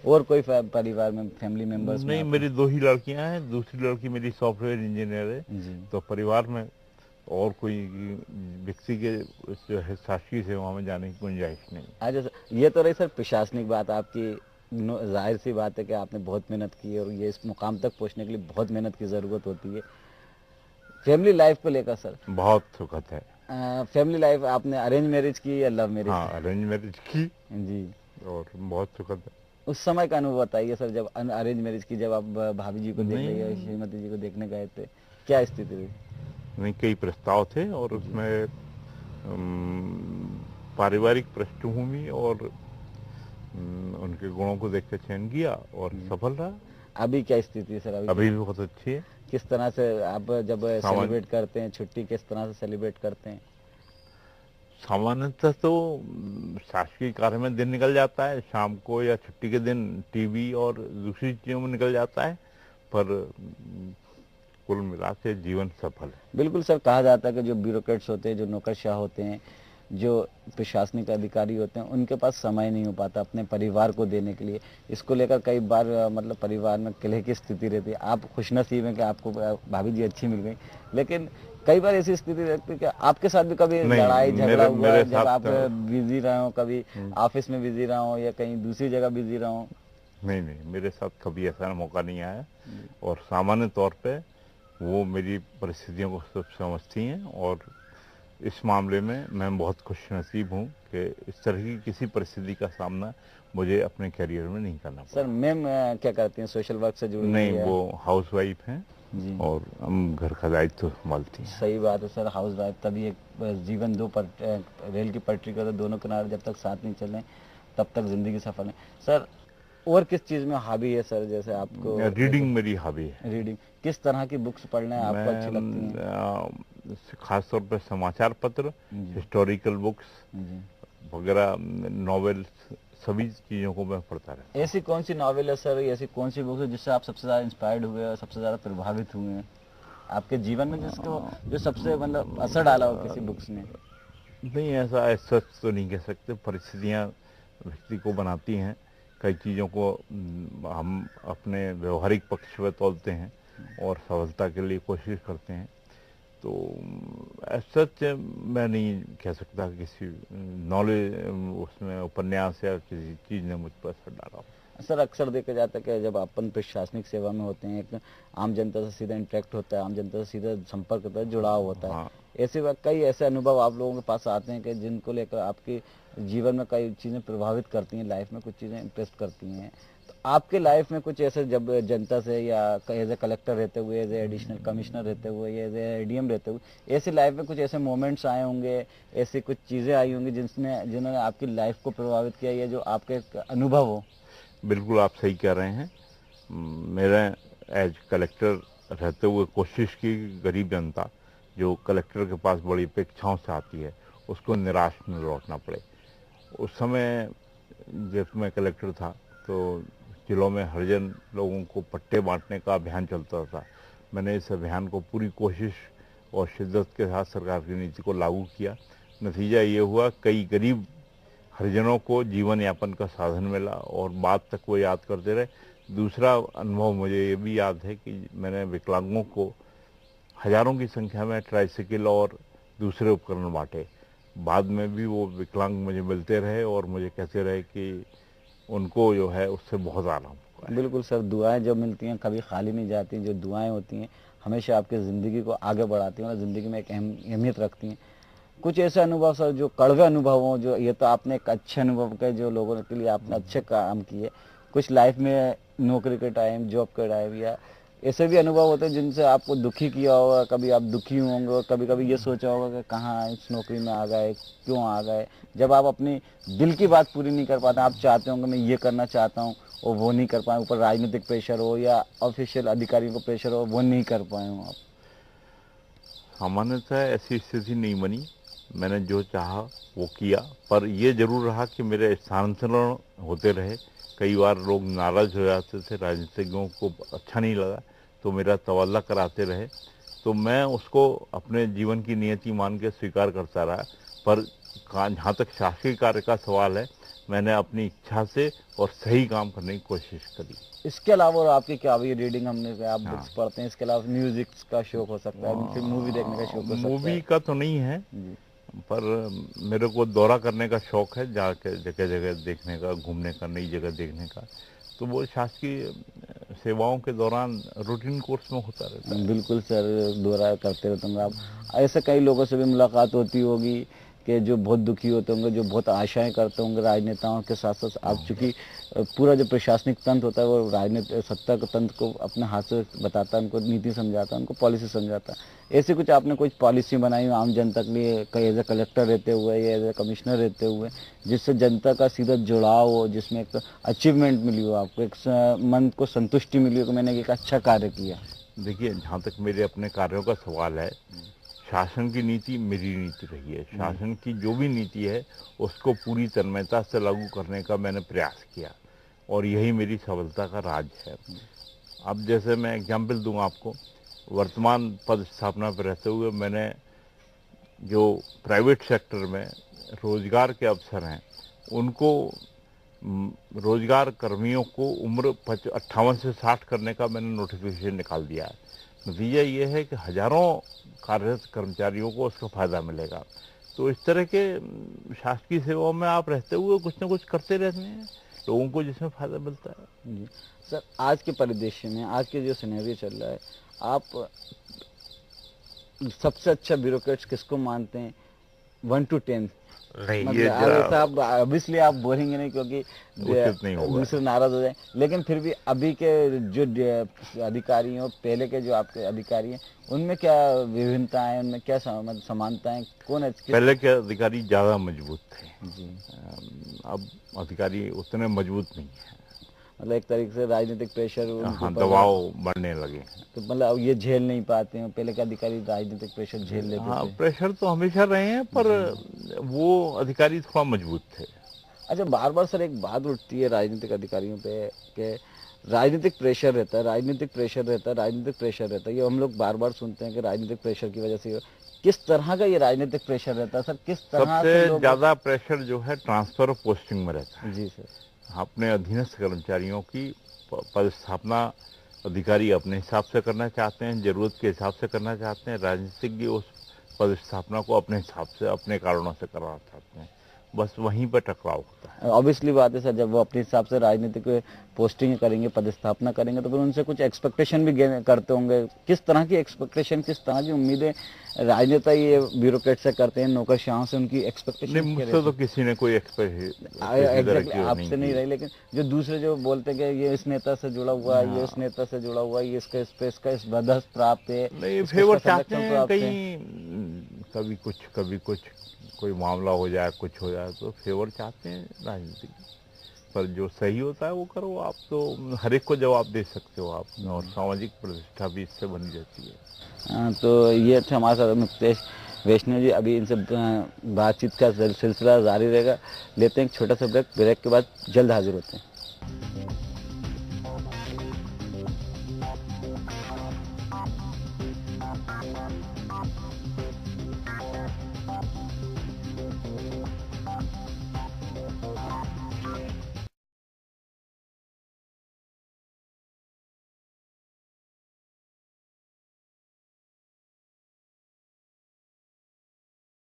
और कोई परिवार में फैमिली मेंबर्स में नहीं, आपके? मेरी 2 ही लड़कियां हैं, दूसरी लड़की मेरी सॉफ्टवेयर इंजीनियर है। जी। तो परिवार में और कोई व्यक्ति के जो है शासकीय सेवा में जाने की गुंजाइश नहीं। अच्छा सर, ये तो रही सर प्रशासनिक बात आपकी। जाहिर सी बात है कि आपने बहुत मेहनत की है और ये इस मुकाम तक पहुंचने के लिए बहुत मेहनत की ज़रूरत होती है। फैमिली लाइफ को लेकर सर, बहुत सुखद है। फैमिली लाइफ आपने अरेंज मैरिज की या लव मैरिज हाँ, अरेंज मैरिज की की? जी। और बहुत सुखद है। उस समय का अनुभव बताइए सर, जब अरेंज मैरिज की, जब आप भाभी जी को देखने गए, नहीं, श्रीमती जी को देखने गए थे, क्या स्थिति थी? नहीं, कई प्रस्ताव थे और जी। उसमें पारिवारिक पृष्ठभूमि और उनके गुणों को देख कर चयन किया और जी। सफल रहा। अभी क्या स्थिति है सर, अभी अभी क्या, भी बहुत अच्छी है। किस तरह से आप जब सामान्य सेलिब्रेट करते हैं छुट्टी, किस तरह से सेलिब्रेट करते हैं? सामान्यतः तो शासकीय कार्य में दिन निकल जाता है, शाम को या छुट्टी के दिन टीवी और दूसरी चीजों में निकल जाता है। पर कुल मिला के जीवन सफल है। बिल्कुल सर, कहा जाता है कि जो ब्यूरोक्रेट्स होते हैं, जो नौकरशाह होते हैं, जो प्रशासनिक अधिकारी होते हैं, उनके पास समय नहीं हो पाता अपने परिवार को देने के लिए। इसको लेकर कई बार मतलब परिवार में कलह की स्थिति रहती है। आप खुशनसीब हैं कि आपको भाभी जी अच्छी मिल गई, लेकिन कई बार ऐसी स्थिति रहती है कि आपके साथ भी कभी नहीं, लड़ाई झगड़ा मेरे हुआ मेरे है, जब आप साथ बिजी रहे हो, कभी ऑफिस में बिजी रहा हो या कहीं दूसरी जगह बिजी रहा हो? नहीं, नहीं, मेरे साथ कभी ऐसा मौका नहीं आया। और सामान्य तौर पे वो मेरी परिस्थितियों को सब समझती हैं और इस मामले में मैं बहुत खुशनसीब हूँ कि इस तरह की किसी परिस्थिति का सामना मुझे अपने करियर में नहीं करना सर पड़ा। मैम क्या करती हैं, सोशल वर्क से जुड़ी हुई नहीं, है? वो हाउस वाइफ हैं जी। और हम घर का दायित्व संभालती हैं। सही बात है सर, हाउस वाइफ तभी एक जीवन दो रेल की पटरी का तो दोनों किनारे जब तक साथ नहीं चलें तब तक जिंदगी सफल है। सर और किस चीज़ में हॉबी है सर, जैसे आपको जैसे रीडिंग मेरी हॉबी है। रीडिंग, किस तरह की बुक्स पढ़ना आपको अच्छी लगती हैं? मैं खास तौर पर समाचार पत्र, जी। हिस्टोरिकल बुक्स जी। वगैरह, नॉवेल्स, सभी चीज़ों को मैं पढ़ता रहता हूँ। ऐसी कौन सी नॉवेल है सर, ऐसी कौन सी बुक है जिससे आप सबसे ज़्यादा इंस्पायर्ड हुए और सबसे ज़्यादा प्रभावित हुए हैं आपके जीवन में, जिसको जो सबसे मतलब असर डाला हो किसी बुक्स ने? नहीं, ऐसा सच तो नहीं कह सकते। परिस्थितियाँ व्यक्ति को बनाती हैं। कई चीज़ों को हम अपने व्यवहारिक पक्ष में तोलते हैं और सफलता के लिए कोशिश करते हैं। तो सच मैं नहीं कह सकता कि किसी नॉलेज उसमें उपन्यास या किसी चीज़ ने मुझ पर असर डाला हो। सर अक्सर देखा जाता है कि जब अपन प्रशासनिक सेवा में होते हैं, एक आम जनता से सीधा इंटरेक्ट होता है, आम जनता से सीधा संपर्क होता है, जुड़ाव होता है। हाँ, ऐसे वक्त कई ऐसे अनुभव आप लोगों के पास आते हैं कि जिनको लेकर आपके जीवन में कई चीज़ें प्रभावित करती हैं, लाइफ में कुछ चीज़ें इम्प्रेस करती हैं। तो आपके लाइफ में कुछ ऐसे, जब जनता से या एज ए कलेक्टर रहते हुए, एज ए एडिशनल कमिश्नर रहते हुए या एज ए एडीएम रहते हुए, ऐसे लाइफ में कुछ ऐसे मोमेंट्स आए होंगे, ऐसी कुछ चीज़ें आई होंगी जिन्होंने आपकी लाइफ को प्रभावित किया, या जो आपके एक अनुभव हो? बिल्कुल आप सही कह रहे हैं। मेरे एज कलेक्टर रहते हुए कोशिश की कि गरीब जनता जो कलेक्टर के पास बड़ी अपेक्षाओं से आती है उसको निराश न लौटना पड़े। उस समय जब मैं कलेक्टर था तो जिलों में हरिजन लोगों को पट्टे बांटने का अभियान चलता था। मैंने इस अभियान को पूरी कोशिश और शिद्दत के साथ सरकार की नीति को लागू किया। नतीजा ये हुआ, कई गरीब हरिजनों को जीवन यापन का साधन मिला और बाद तक वो याद करते रहे। दूसरा अनुभव मुझे ये भी याद है कि मैंने विकलांगों को हजारों की संख्या में ट्राइसाइकिल और दूसरे उपकरण बांटे। बाद में भी वो विकलांग मुझे मिलते रहे और मुझे कहते रहे कि उनको जो है उससे बहुत आराम हुआ है। बिल्कुल सर, दुआएं जो मिलती हैं कभी खाली नहीं जाती। जो दुआएं होती हैं हमेशा आपकी ज़िंदगी को आगे बढ़ाती हैं और ज़िंदगी में एक अहमियत रखती हैं। कुछ ऐसे अनुभव सर जो कड़वे अनुभव हों, जो ये तो आपने एक अच्छे अनुभव के, जो लोगों के लिए आपने अच्छे काम किए, कुछ लाइफ में नौकरी के टाइम, जॉब के टाइम, या ऐसे भी अनुभव होते हैं जिनसे आपको दुखी किया होगा, कभी आप दुखी होंगे और कभी कभी ये सोचा होगा कि कहाँ इस नौकरी में आ गए, क्यों आ गए। जब आप अपनी दिल की बात पूरी नहीं कर पाते, आप चाहते होंगे मैं ये करना चाहता हूँ और वो नहीं कर पाए, ऊपर राजनीतिक प्रेशर हो या ऑफिशियल अधिकारियों को प्रेशर हो, वो नहीं कर पाए हो आप? सामान्यतः ऐसी स्थिति नहीं बनी। मैंने जो चाहा वो किया, पर यह जरूर रहा कि मेरे स्थानांतरण होते रहे। कई बार लोग नाराज हो जाते थे, राजनीतिज्ञों को अच्छा नहीं लगा तो मेरा तबादला कराते रहे। तो मैं उसको अपने जीवन की नियति मान के स्वीकार करता रहा। पर जहाँ तक शासकीय कार्य का सवाल है, मैंने अपनी इच्छा से और सही काम करने की कोशिश करी। इसके अलावा और आपकी क्या अभी रीडिंग, हमने कहा आप हाँ। बुक्स पढ़ते हैं, इसके अलावा म्यूजिक का शौक हो सकता है, फिर मूवी देखने का शौक हो सकता मूवी है? का तो नहीं है, जी। पर मेरे को दौरा करने का शौक है, जाके जगह जगह देखने का, घूमने का, नई जगह देखने का। तो वो शासकीय सेवाओं के दौरान रूटीन कोर्स में होता रहता है। बिल्कुल सर, दौरा करते रहते होंगे आप। ऐसे कई लोगों से भी मुलाकात होती होगी कि जो बहुत दुखी होते होंगे, जो बहुत आशाएं करते होंगे राजनेताओं के साथ साथ। आप चूंकि पूरा जो प्रशासनिक तंत्र होता है वो राजनीतिक सत्ता के तंत्र को अपने हाथ से बताता है, उनको नीति समझाता है, उनको पॉलिसी समझाता है। ऐसे कुछ आपने कुछ पॉलिसी बनाई हो आम जनता के लिए, कहीं एज ए कलेक्टर रहते हुए या एज ए कमिश्नर रहते हुए, जिससे जनता का सीधा जुड़ाव हो, जिसमें एक अचीवमेंट मिली हो, आपको एक मन को संतुष्टि मिली हो कि मैंने एक अच्छा कार्य किया? देखिए, जहाँ तक मेरे अपने कार्यों का सवाल है, शासन की नीति मेरी नीति रही है। शासन की जो भी नीति है उसको पूरी तन्मयता से लागू करने का मैंने प्रयास किया, और यही मेरी सफलता का राज है। अब जैसे मैं एग्जाम्पल दूंगा आपको, वर्तमान पद स्थापना पर रहते हुए मैंने जो प्राइवेट सेक्टर में रोजगार के अवसर हैं उनको, रोजगार कर्मियों को उम्र 58 से 60 करने का मैंने नोटिफिकेशन निकाल दिया है। नतीजा ये है कि हजारों कार्यरत कर्मचारियों को उसका फायदा मिलेगा। तो इस तरह के शासकीय सेवाओं में आप रहते हुए कुछ ना कुछ करते रहते हैं, लोगों को जिसमें फायदा मिलता है। जी सर, आज के परिदृश्य में, आज के जो सिनेरियो चल रहा है, आप सबसे अच्छा ब्यूरोक्रेट्स किसको मानते हैं 1 to 10? नहीं, मतलब ये ऐसा आप ऑब्वियसली आप बोलेंगे नहीं, क्योंकि उचित नहीं होगा। दूसरे नाराज हो जाए, लेकिन फिर भी अभी के जो अधिकारी हैं, पहले के जो आपके अधिकारी हैं, उनमें क्या विभिन्नताएं हैं, उनमें क्या समानताएं, कौन है पहले के अधिकारी ज्यादा मजबूत थे जी। अब अधिकारी उतने मजबूत नहीं है। मतलब एक तरीके से राजनीतिक प्रेशर हाँ, दबाव बढ़ने लगे। तो मतलब अब ये झेल नहीं पाते हैं, पहले के अधिकारी राजनीतिक प्रेशर झेल लेते हाँ, थे। प्रेशर तो हमेशा रहे हैं, पर वो अधिकारी थोड़ा मजबूत थे। अच्छा, बार बार सर एक बात उठती है राजनीतिक अधिकारियों पे कि राजनीतिक प्रेशर रहता है, राजनीतिक प्रेशर रहता है, राजनीतिक प्रेशर रहता है। ये हम लोग बार बार सुनते हैं कि राजनीतिक प्रेशर की वजह से। किस तरह का ये राजनीतिक प्रेशर रहता है सर? किस तरह से सबसे लोग... ज्यादा प्रेशर जो है ट्रांसफर ऑफ पोस्टिंग में रहता है। जी सर। अपने अधीनस्थ कर्मचारियों की पदस्थापना अधिकारी अपने हिसाब से करना चाहते हैं, जरूरत के हिसाब से करना चाहते हैं। राजनीतिज्ञ उस पदस्थापना को अपने हिसाब से, अपने कारणों से करना चाहते हैं। बस वहीं पर टकराव होता है। ऑब्वियसली बात है सर, जब वो अपने हिसाब से राजनीतिक पोस्टिंग करेंगे, पदस्थापना करेंगे, तो फिर उनसे कुछ एक्सपेक्टेशन भी करते होंगे। किस तरह की एक्सपेक्टेशन, किस तरह की उम्मीदें राजनेता ये ब्यूरोक्रेट से करते हैं, नौकरशाहों से उनकी एक्सपेक्टेशन? नहीं, मुझसे तो किसी ने कोई एग्जैक्टली आपसे नहीं रही, लेकिन जो दूसरे जो बोलते हैं कि ये इस नेता से जुड़ा हुआ है, ये उस नेता से जुड़ा हुआ है, ये इसका इस बदस्त प्राप्त है, नहीं, फेवर चाहते हैं। कहीं कभी कुछ कोई मामला हो जाए, कुछ हो जाए तो फेवर चाहते हैं राजनीतिक। पर जो सही होता है वो करो। आप तो हर एक को जवाब दे सकते हो आप, और सामाजिक प्रतिष्ठा भी इससे बनी रहती है। तो ये थे हमारे साथ मुक्तेश वैष्णव जी। अभी इनसे बातचीत का सिलसिला जारी रहेगा। लेते हैं एक छोटा सा ब्रेक के बाद जल्द हाजिर होते हैं।